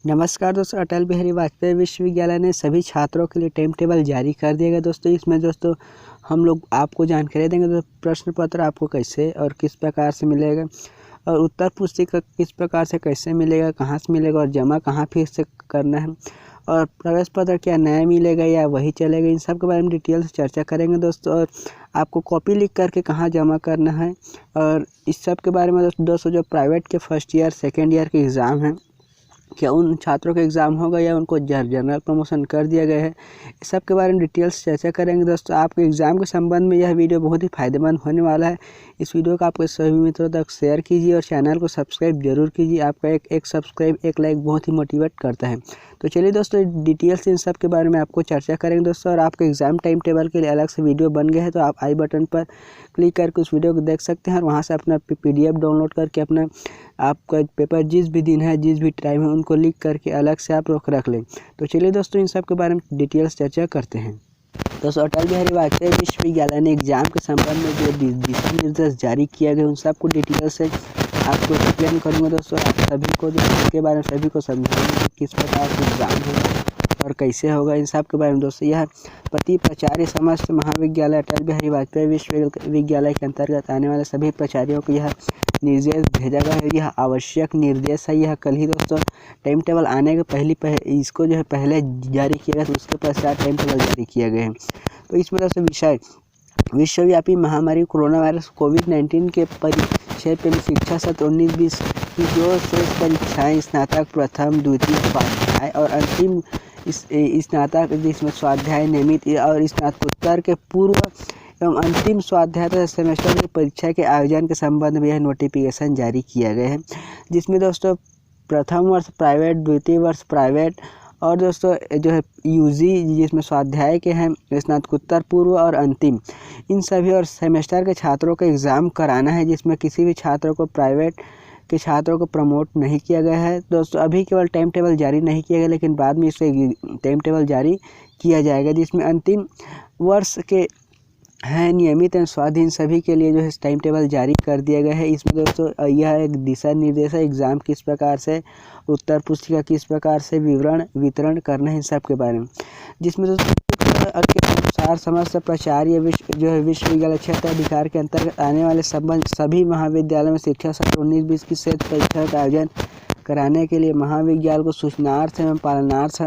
नमस्कार दोस्तों, अटल बिहारी वाजपेयी विश्वविद्यालय ने सभी छात्रों के लिए टाइम टेबल जारी कर दिया गया। दोस्तों इसमें हम लोग आपको जानकारी देंगे। तो प्रश्न पत्र आपको कैसे और किस प्रकार से मिलेगा, और उत्तर पुस्तिका किस प्रकार से कैसे मिलेगा, कहाँ से मिलेगा, और जमा कहाँ फिर से करना है, और प्रवेश पत्र क्या नया मिलेगा या वही चलेगा, इन सब के बारे में डिटेल से चर्चा करेंगे दोस्तों। और आपको कॉपी लिख करके कहाँ जमा करना है, और इस सब के बारे में दोस्तों जो प्राइवेट के फर्स्ट ईयर सेकेंड ईयर के एग्ज़ाम हैं, क्या उन छात्रों का एग्ज़ाम होगा या उनको जनरल प्रमोशन कर दिया गया है, इस सब के बारे में डिटेल्स चर्चा करेंगे दोस्तों। आपके एग्ज़ाम के संबंध में यह वीडियो बहुत ही फायदेमंद होने वाला है। इस वीडियो को आपके सभी मित्रों तक शेयर कीजिए और चैनल को सब्सक्राइब जरूर कीजिए। आपका एक सब्सक्राइब एक लाइक बहुत ही मोटिवेट करता है। तो चलिए दोस्तों, डिटेल्स इन सब के बारे में आपको चर्चा करेंगे दोस्तों। और आपके एग्ज़ाम टाइम टेबल के लिए अलग से वीडियो बन गया है, तो आप आई बटन पर क्लिक करके उस वीडियो को देख सकते हैं और वहाँ से अपना PDF डाउनलोड करके अपना आपका पेपर जिस भी दिन है, जिस भी टाइम है, उनको लिख करके अलग से आप रख लें। तो चलिए दोस्तों, इन सब के बारे में डिटेल्स चर्चा करते हैं। दोस्तों अटल बिहारी वाजपेयी विश्वविद्यालय ने एग्जाम के संबंध में जो दिशा निर्देश जारी किया गया, उन सबको डिटेल से आपको एक्सप्लेन करूँगा दोस्तों। आप सभी को जो इसके बारे में सभी को समझाएंगे कि किस प्रकार से एग्ज़ाम होगा और कैसे होगा, इन सब के बारे में दोस्तों। यह प्रति प्राचार्य समस्त महाविद्यालय अटल बिहारी वाजपेयी विश्वविद्यालय के अंतर्गत आने वाले सभी प्राचार्यों को यह निर्देश भेजा गया है। यह आवश्यक निर्देश है। यह कल ही दोस्तों टाइम टेबल आने के इसको जो है पहले जारी किया गया, तो उसके पश्चात टाइम टेबल जारी किया गया है। तो इसमें दोस्तों विषय विश्वव्यापी महामारी कोरोना वायरस कोविड-19 के परिचय पर शिक्षा सत्र 19-20 की जो शेष परीक्षाएं स्नातक प्रथम द्वितीय स्वाध्याय और अंतिम स्नातक, जिसमें स्वाध्याय नियमित और स्नातकोत्तर के पूर्व एवं अंतिम स्वाध्याय तथा सेमेस्टर की परीक्षा के आयोजन के संबंध में यह नोटिफिकेशन जारी किया गया है। जिसमें दोस्तों प्रथम वर्ष प्राइवेट, द्वितीय वर्ष प्राइवेट और दोस्तों जो है UG जिसमें स्वाध्याय के हैं, स्नातकोत्तर पूर्व और अंतिम, इन सभी और सेमेस्टर के छात्रों का एग्ज़ाम कराना है। जिसमें किसी भी छात्रों को प्राइवेट के छात्रों को प्रमोट नहीं किया गया है दोस्तों। अभी केवल टाइम टेबल जारी नहीं किया गया, लेकिन बाद में इसे टाइम टेबल जारी किया जाएगा। जिसमें अंतिम वर्ष के हैं नियमित एवं स्वाधीन सभी के लिए जो है टाइम टेबल जारी कर दिया गया है। इसमें दोस्तों यह एक दिशा निर्देश है, एग्ज़ाम किस प्रकार से, उत्तर पुस्तिका किस प्रकार से वितरण करना है, इन सब के बारे में। जिसमें दोस्तों के अनुसार समस्त प्राचार्य विश्वविद्यालय क्षेत्र अधिकार के अंतर्गत आने वाले सभी महाविद्यालयों में शिक्षा सत्र 19-20 की शेष परीक्षा का आयोजन कराने के लिए महाविद्यालय को सूचनार्थ एवं पालनार्थ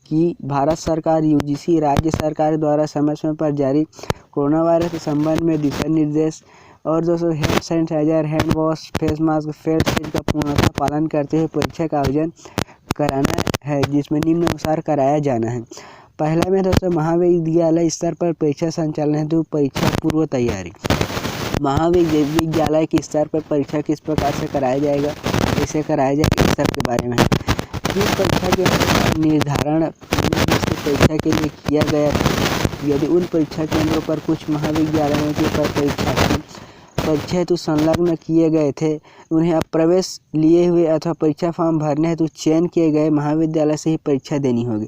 कि भारत सरकार UGC राज्य सरकार द्वारा समय समय पर जारी कोरोना वायरस के संबंध में दिशा निर्देश और दोस्तों hand sanitizer, hand wash, face mask, face shield का पूर्णतः पालन करते हुए परीक्षा का आयोजन कराना है। जिसमें निम्नानुसार कराया जाना है। पहला में दोस्तों महाविद्यालय स्तर पर परीक्षा संचालन हेतु परीक्षा पूर्व तैयारी। महाविद्यालय के स्तर पर परीक्षा किस प्रकार से कराया जाएगा, कैसे कराया जाएगा, इस सब के बारे में है। जिस परीक्षा के निर्धारण परीक्षा के लिए किया गया, यदि उन परीक्षा केंद्रों पर कुछ महाविद्यालयों के पर परीक्षा हेतु संलग्न किए गए थे, उन्हें अब प्रवेश लिए हुए अथवा परीक्षा फॉर्म भरने हेतु चयन किए गए महाविद्यालय से ही परीक्षा देनी होगी।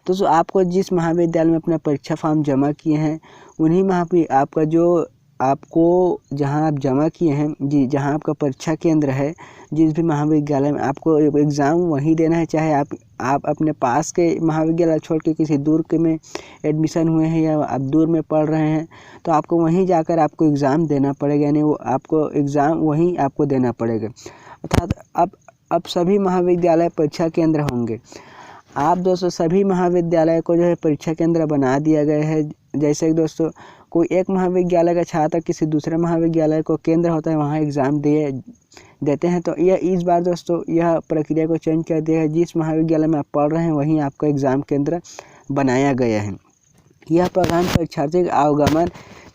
तो आपको जिस महाविद्यालय में अपना परीक्षा फॉर्म जमा किए हैं, उन्हीं आपका जो आपको जहां आप जमा किए हैं, जहां आपका परीक्षा केंद्र है, जिस भी महाविद्यालय में आपको एग्ज़ाम वहीं देना है। चाहे आप अपने पास के महाविद्यालय छोड़ के किसी दूर के में एडमिशन हुए हैं या आप दूर में पढ़ रहे हैं, तो आपको वहीं जाकर आपको एग्ज़ाम देना पड़ेगा। यानी वो आपको एग्ज़ाम वहीं आपको देना पड़ेगा। अर्थात अब सभी महाविद्यालय परीक्षा केंद्र होंगे। आप दोस्तों सभी महाविद्यालय को जो है परीक्षा केंद्र बना दिया गया है। जैसे कि दोस्तों कोई एक महाविद्यालय का छात्र किसी दूसरे महाविद्यालय को केंद्र होता है, वहाँ एग्ज़ाम देते हैं। तो यह इस बार दोस्तों यह प्रक्रिया को चेंज कर दिया है। जिस महाविद्यालय में आप पढ़ रहे हैं वहीं आपका एग्ज़ाम केंद्र बनाया गया है। यह प्रावधान परीक्षार्थी के आवागमन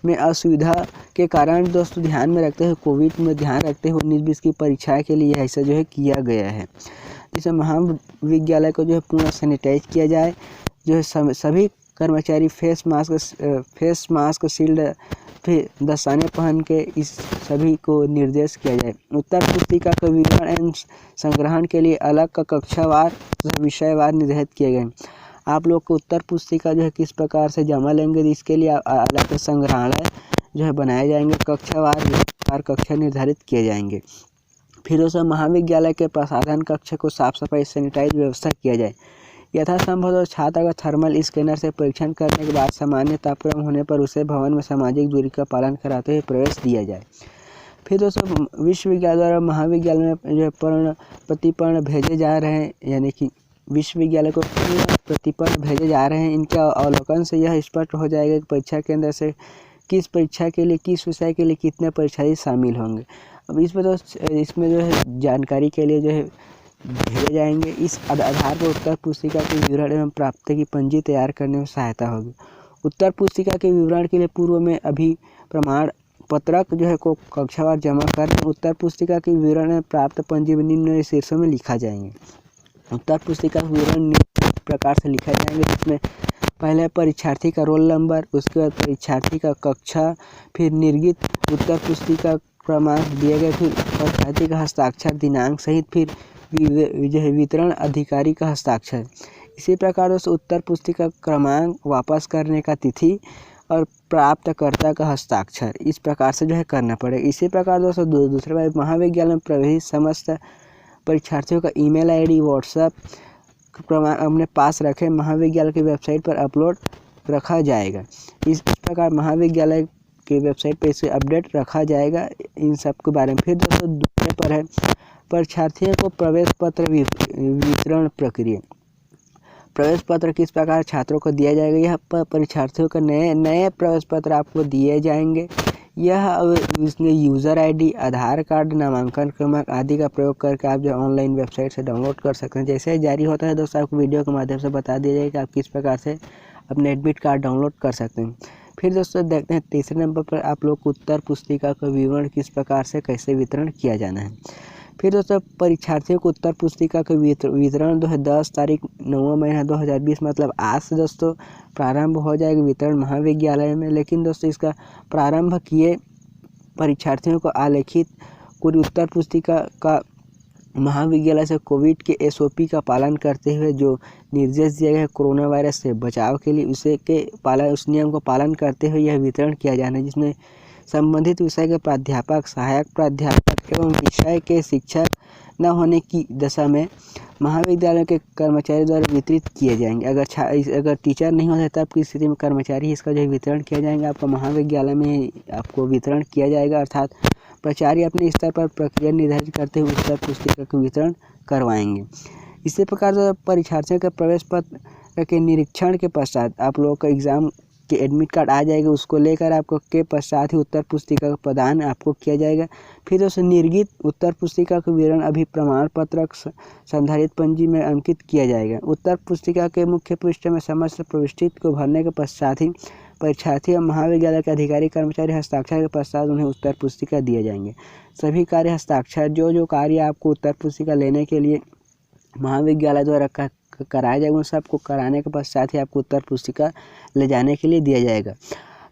में असुविधा के कारण दोस्तों ध्यान में रखते हुए, कोविड में ध्यान रखते हुए 19-20 की परीक्षा के लिए ऐसा जो है किया गया है। जिसमें महाविद्यालय को जो है पूर्ण सैनिटाइज किया जाए, जो है सभी कर्मचारी फेस मास्क शील्ड फिर दस्ताने पहन के इस सभी को निर्देश किया जाए। उत्तर पुस्तिका का विवरण एवं संग्रहण के लिए अलग का कक्षावार विषयवार निर्धारित किए गए। आप लोग को उत्तर पुस्तिका जो है किस प्रकार से जमा लेंगे, इसके लिए अलग संग्रहालय जो है बनाए जाएंगे, कक्षावार कक्षा निर्धारित किए जाएंगे। फिर दोस्तों महाविद्यालय के प्रसाधन कक्ष को साफ सफाई सैनिटाइज व्यवस्था किया जाए। यथासंभव तो छात्र अगर थर्मल स्कैनर से परीक्षण करने के बाद सामान्य तापक्रम होने पर उसे भवन में सामाजिक दूरी का पालन कराते हुए प्रवेश दिया जाए। फिर दोस्तों विश्वविद्यालय द्वारा महाविद्यालय में जो प्रतिपर्ण भेजे जा रहे हैं, यानी कि विश्वविद्यालय को प्रतिपन्न भेजे जा रहे हैं, इनके अवलोकन से यह स्पष्ट हो जाएगा कि परीक्षा केंद्र से किस परीक्षा के लिए, किस विषय के लिए कितने परीक्षार्थी शामिल होंगे। अब इसमें जो है जानकारी के लिए जो है भेजे जाएंगे। इस आधार पर उत्तर पुस्तिका के विवरण एवं प्राप्ति की पंजी तैयार करने में सहायता होगी। उत्तर पुस्तिका के विवरण के लिए पूर्व में अभी प्रमाण पत्रक जो है को कक्षावार जमा कर उत्तर पुस्तिका के विवरण में प्राप्त पंजी में निम्न शीर्षों में लिखा जाएंगे। उत्तर पुस्तिका के विवरण निम्न प्रकार से लिखा जाएंगे, जिसमें पहले परीक्षार्थी का रोल नंबर, उसके बाद परीक्षार्थी का कक्षा, फिर निर्गत उत्तर पुस्तिका क्रमांक दिए गए, फिर परीक्षार्थी का हस्ताक्षर दिनांक सहित फिर जो है वितरण अधिकारी का हस्ताक्षर। इसी प्रकार दोस्तों उत्तर पुस्तिका क्रमांक, वापस करने का तिथि और प्राप्तकर्ता का हस्ताक्षर, इस प्रकार से जो है करना पड़ेगा। इसी प्रकार दोस्तों दूसरे बार महाविद्यालय में प्रवेश समस्त परीक्षार्थियों का ईमेल आईडी, व्हाट्सएप क्रमांक अपने पास रखें, महाविद्यालय की वेबसाइट पर अपलोड रखा जाएगा। इस प्रकार महाविद्यालय की वेबसाइट पर इसे अपडेट रखा जाएगा इन सब के बारे में। फिर दोस्तों दूसरे पर है परीक्षार्थियों को प्रवेश पत्र वितरण प्रक्रिया। प्रवेश पत्र किस प्रकार छात्रों को दिया जाएगा। यह परीक्षार्थियों का नए प्रवेश पत्र आपको दिए जाएंगे। यह इसमें यूज़र आईडी, आधार कार्ड, नामांकन क्रमांक आदि का प्रयोग करके आप जो ऑनलाइन वेबसाइट से डाउनलोड कर सकते हैं। जैसे ही जारी होता है दोस्तों आपको वीडियो के माध्यम से बता दिया जाएगा कि आप किस प्रकार से अपने एडमिट कार्ड डाउनलोड कर सकते हैं। फिर दोस्तों देखते हैं तीसरे नंबर पर आप लोग को उत्तर पुस्तिका का विवरण किस प्रकार से कैसे वितरण किया जाना है। फिर दोस्तों परीक्षार्थियों को उत्तर पुस्तिका का वितरण 10 तारीख 9वां महीना 2020 मतलब आज से दोस्तों प्रारंभ हो जाएगा वितरण महाविद्यालय में। लेकिन दोस्तों इसका प्रारंभ किए परीक्षार्थियों को आलेखित पूरी उत्तर पुस्तिका का महाविद्यालय से कोविड के SOP का पालन करते हुए जो निर्देश दिए गए कोरोना वायरस से बचाव के लिए उस नियम को पालन करते हुए यह वितरण किया जाना है, जिसमें संबंधित विषय के प्राध्यापक, सहायक प्राध्यापक एवं विषय के शिक्षक न होने की दशा में महाविद्यालय के कर्मचारी द्वारा वितरित किए जाएंगे। अगर टीचर नहीं होता तब की स्थिति में कर्मचारी इसका जो वितरण किया जाएगा। आपको महाविद्यालय में आपको वितरण किया जाएगा, अर्थात प्राचार्य अपने स्तर पर प्रक्रिया निर्धारित करते हुए उत्तर पुस्तिका का वितरण करवाएंगे। इसी प्रकार से परीक्षार्थियों के प्रवेश पत्र के निरीक्षण के पश्चात आप लोगों का एग्जाम के एडमिट कार्ड आ जाएगा, उसको लेकर आपको के पश्चात ही उत्तर पुस्तिका का प्रदान आपको किया जाएगा। फिर दोस्तों निर्गत उत्तर पुस्तिका का विवरण अभी प्रमाण पत्रक संधारित पंजी में अंकित किया जाएगा। उत्तर पुस्तिका के मुख्य पृष्ठ में समस्त प्रविष्टि को भरने के पश्चात ही परीक्षार्थी और महाविद्यालय के अधिकारी कर्मचारी हस्ताक्षर के पश्चात उन्हें उत्तर पुस्तिका दिए जाएंगे। सभी कार्य हस्ताक्षर जो कार्य आपको उत्तर पुस्तिका लेने के लिए महाविद्यालय द्वारा कराया जाएगा, उन सबको कराने के पश्चात ही आपको उत्तर पुस्तिका ले जाने के लिए दिया जाएगा।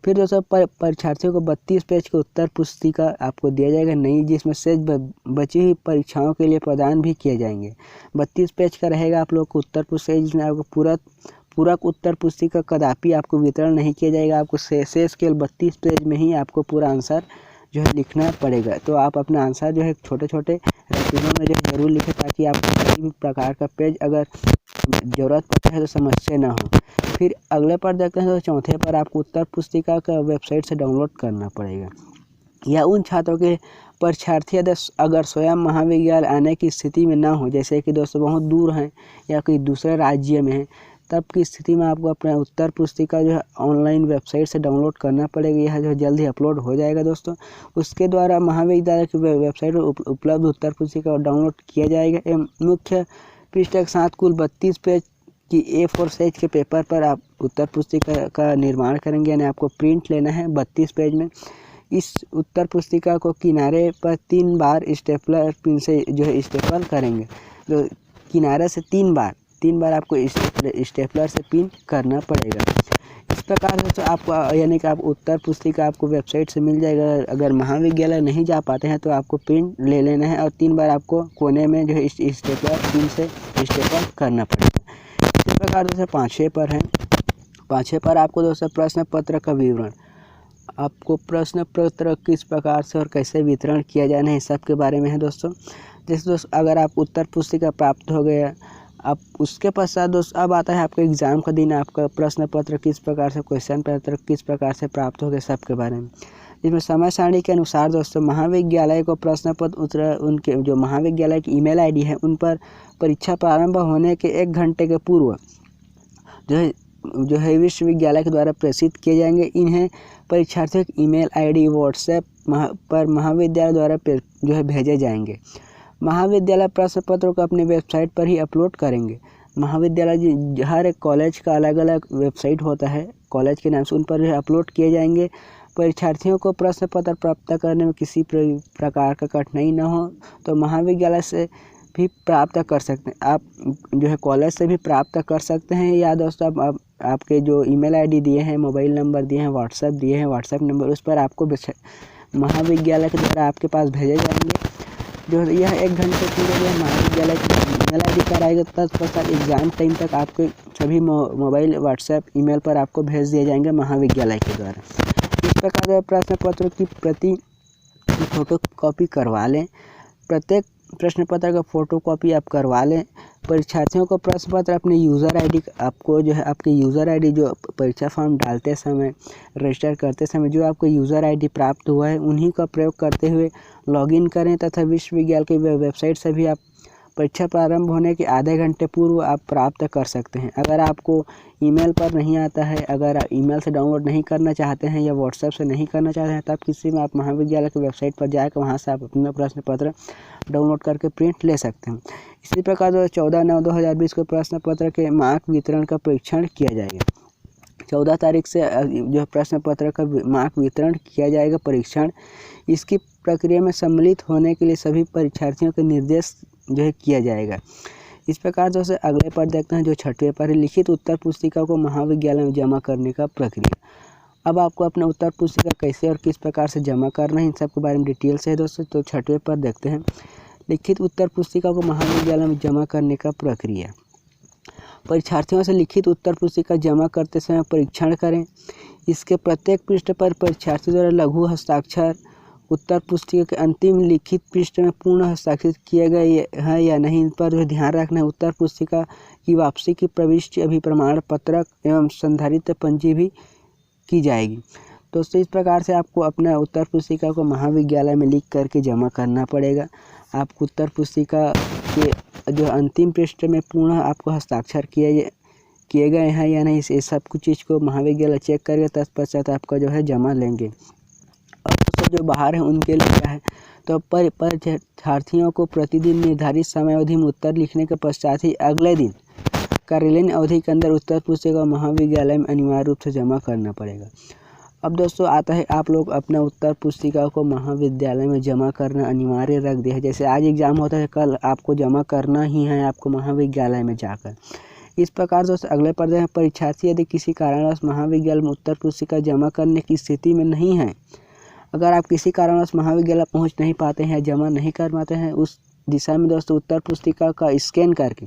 फिर दोस्तों परीक्षार्थियों को 32 पेज की उत्तर पुस्तिका आपको दिया जाएगा नई, जिसमें शेष बची हुई परीक्षाओं के लिए प्रदान भी किए जाएंगे। 32 पेज का रहेगा आप लोग को उत्तर पुस्तिका, जिसमें आपको पूरक उत्तर पुस्तिका कदापि आपको वितरण नहीं किया जाएगा। आपको शेष केवल 32 पेज में ही आपको पूरा आंसर जो है लिखना पड़ेगा। तो आप अपना आंसर जो है छोटे छोटे रसीदों में जो है जरूर लिखें, ताकि आपको किसी भी प्रकार का पेज अगर ज़रूरत पड़ता है तो समस्या ना हो। फिर अगले पर देखते हैं तो चौथे पर आपको उत्तर पुस्तिका का वेबसाइट से डाउनलोड करना पड़ेगा। या उन छात्रों के परीक्षार्थी अगर स्वयं महाविद्यालय आने की स्थिति में ना हो, जैसे कि दोस्तों बहुत दूर हैं या कोई दूसरे राज्य में हैं, तब की स्थिति में आपको अपना उत्तर पुस्तिका जो है ऑनलाइन वेबसाइट से डाउनलोड करना पड़ेगा। यह जो जल्द ही अपलोड हो जाएगा दोस्तों। उसके द्वारा महाविद्यालय की वेबसाइट पर उपलब्ध उत्तर पुस्तिका डाउनलोड किया जाएगा एवं मुख्य पृष्ठ के साथ कुल 32 पेज की A4 साइज के पेपर पर आप उत्तर पुस्तिका का निर्माण करेंगे, यानी आपको प्रिंट लेना है 32 पेज में। इस उत्तर पुस्तिका को किनारे पर 3 बार स्टेपलर पिन से जो है स्टेपल करेंगे। तो किनारे से 3 बार आपको स्टेपलर से पिन करना पड़ेगा। इस प्रकार से तो आपको यानी कि आप उत्तर पुस्तिका आपको वेबसाइट से मिल जाएगा। अगर महाविद्यालय नहीं जा पाते हैं तो आपको प्रिंट ले लेना है और 3 बार आपको कोने में जो है स्टेपलर पिन से स्टेपल करना पड़ेगा। इस प्रकार दोस्तों पाँचवें पर आपको दोस्तों प्रश्न पत्र का विवरण। आपको प्रश्न पत्र किस प्रकार से और कैसे वितरण किया जाना है सब के बारे में है दोस्तों। जैसे दोस्तों अगर आप उत्तर पुस्तिका प्राप्त हो गया, अब उसके पश्चात दोस्तों अब आता है आपका एग्ज़ाम का दिन, आपका प्रश्न पत्र किस प्रकार से, क्वेश्चन पत्र किस प्रकार से प्राप्त हो गए सब के बारे में। इसमें समय सारणी के अनुसार दोस्तों महाविद्यालय को प्रश्न पत्र उनके जो महाविद्यालय की ईमेल आईडी है उन पर परीक्षा प्रारंभ होने के 1 घंटे के पूर्व जो है विश्वविद्यालय के द्वारा प्रेषित किए जाएंगे। इन्हें परीक्षार्थियों की ईमेल आईडी व्हाट्सएप पर महाविद्यालय द्वारा जो है भेजे जाएंगे। महाविद्यालय प्रश्न पत्रों को अपने वेबसाइट पर ही अपलोड करेंगे। महाविद्यालय हर एक कॉलेज का अलग अलग वेबसाइट होता है कॉलेज के नाम से, उन पर अपलोड किए जाएंगे। परीक्षार्थियों को प्रश्न पत्र प्राप्त करने में किसी प्रकार का कठिनाई न हो तो महाविद्यालय से भी प्राप्त कर सकते हैं, आप जो है कॉलेज से भी प्राप्त कर सकते हैं, या दोस्तों आप आपके जो ईमेल आईडी दिए हैं, मोबाइल नंबर दिए हैं, व्हाट्सएप दिए हैं, व्हाट्सएप नंबर उस पर आपको महाविद्यालय के द्वारा आपके पास भेजे जाएंगे। जो यह 1 घंटे पूरे जो महाविद्यालय की ईमेल आईडी पर आएगा, तत्पश्चात एग्ज़ाम टाइम तक आपके सभी मोबाइल व्हाट्सएप ईमेल पर आपको भेज दिए जाएंगे महाविद्यालय के द्वारा। इस प्रकार प्रश्न पत्रों की प्रति फ़ोटो कॉपी करवा लें, प्रत्येक प्रश्न पत्र का फ़ोटो कॉपी आप करवा लें। परीक्षार्थियों को प्रश्न पत्र अपने यूज़र आईडी आपको जो है आपके यूज़र आईडी जो परीक्षा फॉर्म डालते समय, रजिस्टर करते समय जो आपको यूज़र आईडी प्राप्त हुआ है उन्हीं का प्रयोग करते हुए लॉगिन करें तथा विश्वविद्यालय की वेबसाइट से भी आप परीक्षा प्रारंभ होने के आधे घंटे पूर्व आप प्राप्त कर सकते हैं। अगर आपको ईमेल पर नहीं आता है, अगर आप ईमेल से डाउनलोड नहीं करना चाहते हैं या व्हाट्सएप से नहीं करना चाहते हैं, तब किसी में आप महाविद्यालय की वेबसाइट पर जाकर वहां से आप अपना प्रश्न पत्र डाउनलोड करके प्रिंट ले सकते हैं। इसी प्रकार 14/9/2020 को प्रश्न पत्र के मार्क वितरण का परीक्षण किया जाएगा। 14 तारीख से जो प्रश्न पत्र का मार्क वितरण किया जाएगा परीक्षण। इसकी प्रक्रिया में सम्मिलित होने के लिए सभी परीक्षार्थियों के निर्देश जो है किया जाएगा। इस प्रकार दोस्तों अगले पर देखते हैं जो 6वें पर लिखित उत्तर पुस्तिका को महाविद्यालय में जमा करने का प्रक्रिया। अब आपको अपना उत्तर पुस्तिका कैसे और किस प्रकार से जमा करना है इन सब के बारे में डिटेल से है दोस्तों। तो 6वें पर देखते हैं लिखित उत्तर पुस्तिका को महाविद्यालय में जमा करने का प्रक्रिया। परीक्षार्थियों से लिखित उत्तर पुस्तिका जमा करते समय परीक्षण करें। इसके प्रत्येक पृष्ठ पर परीक्षार्थी द्वारा लघु हस्ताक्षर उत्तर पुस्तिका के अंतिम लिखित पृष्ठ में पूर्ण हस्ताक्षरित किए गए हैं या नहीं, इन पर ध्यान रखना है। उत्तर पुस्तिका की वापसी की प्रविष्टि अभिप्रमाण पत्रक एवं संधारित पंजी भी की जाएगी। दोस्तों इस प्रकार से आपको अपना उत्तर पुस्तिका को महाविद्यालय में लिख करके जमा करना पड़ेगा। आपको उत्तर पुस्तिका के जो अंतिम पृष्ठ में पूर्ण आपको हस्ताक्षर किए गए हैं या नहीं, इस सब कुछ चीज़ को महाविद्यालय चेक करके तत्पश्चात आपका जो है जमा लेंगे। और दोस्तों जो बाहर है उनके लिए क्या है, तो परीक्षार्थियों को प्रतिदिन निर्धारित समय अवधि में उत्तर लिखने के पश्चात ही अगले दिन कार्यालयीन अवधि के अंदर उत्तर पुस्तिका महाविद्यालय में अनिवार्य रूप से जमा करना पड़ेगा। अब दोस्तों आता है आप लोग अपना उत्तर पुस्तिका को महाविद्यालय में जमा करना अनिवार्य रख दिया है। जैसे आज एग्ज़ाम होता है, कल आपको जमा करना ही है आपको महाविद्यालय में जाकर। इस प्रकार दोस्तों अगले पर हैं परीक्षार्थी यदि किसी कारणवश महाविद्यालय में उत्तर पुस्तिका जमा करने की स्थिति में नहीं है, अगर आप किसी कारणवश महाविद्यालय पहुंच नहीं पाते हैं, जमा नहीं कर पाते हैं, उस दिशा में दोस्तों उत्तर पुस्तिका का स्कैन करके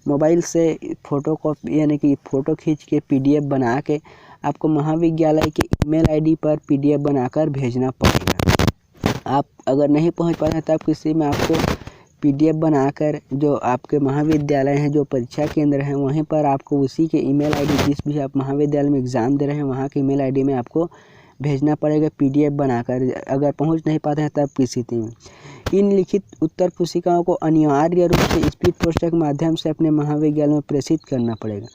मोबाइल से फ़ोटो कॉपी यानी कि फ़ोटो खींच के PDF बना के आपको महाविद्यालय के ईमेल आईडी पर PDF बनाकर भेजना पड़ेगा। आप अगर नहीं पहुंच पाते हैं तब किसी में आपको PDF बनाकर जो आपके महाविद्यालय हैं, जो परीक्षा केंद्र हैं, वहीं पर आपको उसी के ईमेल आईडी जिस भी आप महाविद्यालय में एग्ज़ाम दे रहे हैं वहाँ के ईमेल आईडी में आपको भेजना पड़ेगा PDF बनाकर। अगर पहुंच नहीं पाते हैं तब की स्थिति में इन लिखित उत्तर पुस्तिकाओं को अनिवार्य रूप से स्पीड पोस्ट के माध्यम से अपने महाविद्यालय में प्रेषित करना पड़ेगा।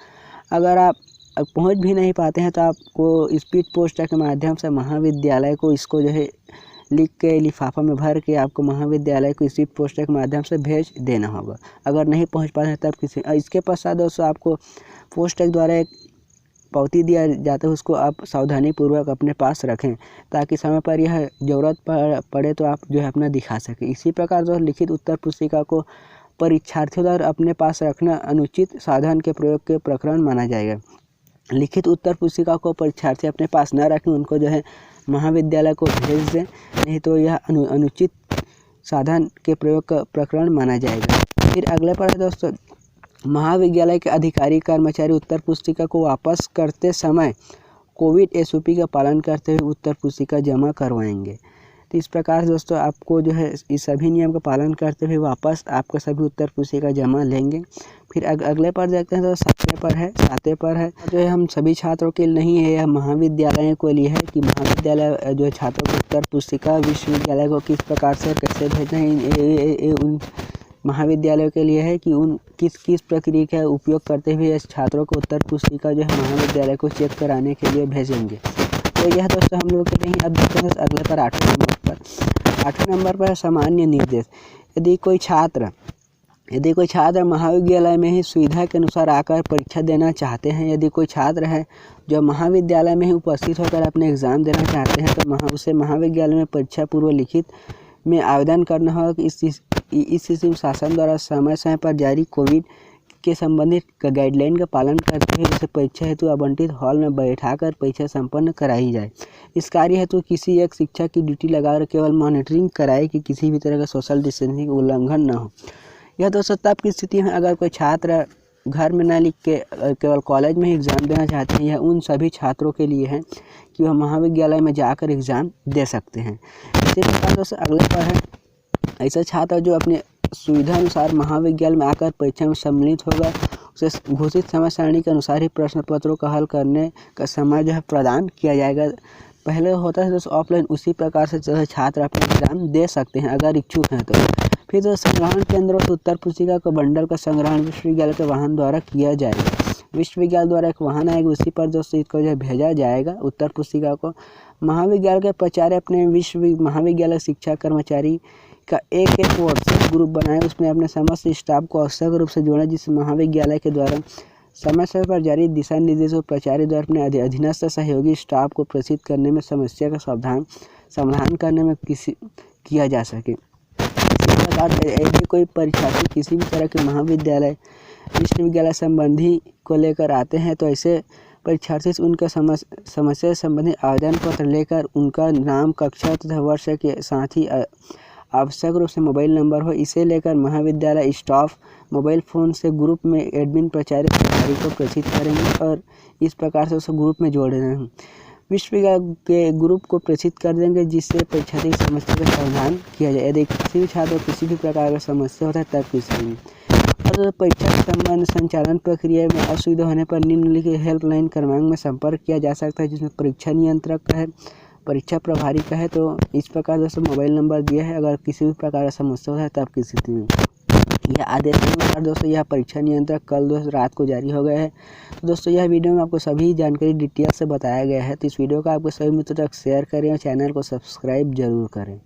अगर आप पहुंच भी नहीं पाते हैं तो आपको स्पीड पोस्ट के माध्यम से महाविद्यालय को इसको जो है लिख के लिफाफा में भर के आपको महाविद्यालय को स्पीड पोस्ट के माध्यम से भेज देना होगा। अगर नहीं पहुंच पाते हैं तब किसी इसके पश्चात दोस्तों आपको पोस्ट द्वारा एक पावती दिया जाता है, उसको आप सावधानी पूर्वक अपने पास रखें ताकि समय पर यह ज़रूरत पड़े तो आप जो है अपना दिखा सकें। इसी प्रकार जो लिखित उत्तर पुस्तिका को परीक्षार्थियों द्वारा अपने पास रखना अनुचित साधन के प्रयोग के प्रकरण माना जाएगा। लिखित उत्तर पुस्तिका को परीक्षार्थी अपने पास न रखें, उनको जो है महाविद्यालय को भेज दें, नहीं तो यह अनुचित साधन के प्रयोग का प्रकरण माना जाएगा। फिर अगले पर है दोस्तों महाविद्यालय के अधिकारी कर्मचारी उत्तर पुस्तिका को वापस करते समय कोविड SOP का पालन करते हुए उत्तर पुस्तिका जमा करवाएंगे। तो इस प्रकार से दोस्तों आपको जो है इस सभी नियम का पालन करते हुए वापस आपका सभी उत्तर पुस्तिका जमा लेंगे। फिर अगले पर देखते हैं तो 7वें पर है जो है हम सभी छात्रों के लिए नहीं है, यह महाविद्यालयों के लिए है कि महाविद्यालय जो है छात्रों को उत्तर पुस्तिका विश्वविद्यालय को किस प्रकार से कैसे भेजना है, उन महाविद्यालयों के लिए है कि उन किस प्रक्रिया का उपयोग करते हुए छात्रों को उत्तर पुस्तिका जो है महाविद्यालय को चेक कराने के लिए भेजेंगे। तो यह दोस्तों हम लोग के नहीं। अब देखते हैं अगले पर 8वें नंबर पर सामान्य निर्देश। यदि कोई छात्र महाविद्यालय में ही सुविधा के अनुसार आकर परीक्षा देना चाहते हैं, यदि कोई छात्र है जो महाविद्यालय में ही उपस्थित होकर अपने एग्ज़ाम देना चाहते हैं तो उसे महाविद्यालय में परीक्षा पूर्व लिखित में आवेदन करना होगा कि इस शासन द्वारा समय पर जारी कोविड के संबंधित गाइडलाइन का पालन करते हुए उसे परीक्षा हेतु आवंटित हॉल में बैठाकर परीक्षा संपन्न कराई जाए। इस कार्य हेतु किसी एक शिक्षक की ड्यूटी लगाकर केवल मॉनिटरिंग कराए कि किसी भी तरह का सोशल डिस्टेंसिंग उल्लंघन न हो। यह दोस्तों तब की स्थिति में अगर कोई छात्र घर में न लिख के केवल कॉलेज में ही एग्ज़ाम देना चाहते हैं, यह उन सभी छात्रों के लिए है कि वह महाविद्यालय में जाकर एग्ज़ाम दे सकते हैं। इसी प्रकार दोस्तों अगले पर है ऐसा छात्र जो अपने सुविधा अनुसार महाविद्यालय में आकर परीक्षा में सम्मिलित होगा, उसे घोषित समय सारणी के अनुसार ही प्रश्न पत्रों का हल करने का समय जो है प्रदान किया जाएगा। पहले होता है दोस्तों ऑफलाइन, उसी प्रकार से जो है छात्र अपने एग्ज़ाम दे सकते हैं अगर इच्छुक हैं तो। फिर जो संग्रहण केंद्रों से उत्तर पुस्तिका का बंडल का संग्रहण विश्वविद्यालय के वाहन द्वारा किया जाएगा। विश्वविद्यालय द्वारा एक वाहन आएगा, उसी पर दोस्तों इसको जो भेजा जाएगा उत्तर पुस्तिका को। महाविद्यालय के प्राचार्य अपने महाविद्यालय शिक्षा कर्मचारी का एक व्हाट्सएप ग्रुप बनाए, उसमें अपने समस्त स्टाफ को आवश्यक रूप से जोड़ें, जिससे महाविद्यालय के द्वारा समय पर जारी दिशा निर्देशों प्राचार्य द्वारा अपने अधीनस्थ सहयोगी स्टाफ को प्रेषित करने में समस्या का समाधान करने में किया जा सके। इसी प्रकार यदि कोई परीक्षार्थी किसी भी तरह के महाविद्यालय विश्वविद्यालय संबंधी को लेकर आते हैं तो ऐसे परीक्षार्थी से उनका समस्या संबंधी आवेदन पत्र लेकर उनका नाम, कक्षा तथा वर्ष के साथ ही आवश्यक रूप से मोबाइल नंबर हो, इसे लेकर महाविद्यालय स्टाफ मोबाइल फ़ोन से ग्रुप में एडमिन प्राचार्य अधिकारी को प्रेषित करेंगे और इस प्रकार से उसे ग्रुप में जोड़ देना है। विश्वविद्यालय के ग्रुप को प्रेषित कर देंगे, जिससे परीक्षार्थी की समस्या का समाधान किया जाए। यदि किसी भी छात्र को किसी भी प्रकार का समस्या होता है तब किसी भी और परीक्षा के संबंध संचालन प्रक्रिया में असुविधा होने पर निम्नलिखित हेल्पलाइन क्रमांक में संपर्क किया जा सकता है, जिसमें परीक्षा नियंत्रक का है, परीक्षा प्रभारी का है। तो इस प्रकार दोस्तों मोबाइल नंबर दिया है, अगर किसी भी प्रकार का समस्या होता है तब की स्थिति में। यह आदेश के अनुसार दोस्तों यह परीक्षा नियंत्रक कल दोस्तों रात को जारी हो गया है। तो दोस्तों यह वीडियो में आपको सभी जानकारी डिटेल से बताया गया है। तो इस वीडियो को आपको सभी मित्रों तक शेयर करें और चैनल को सब्सक्राइब जरूर करें।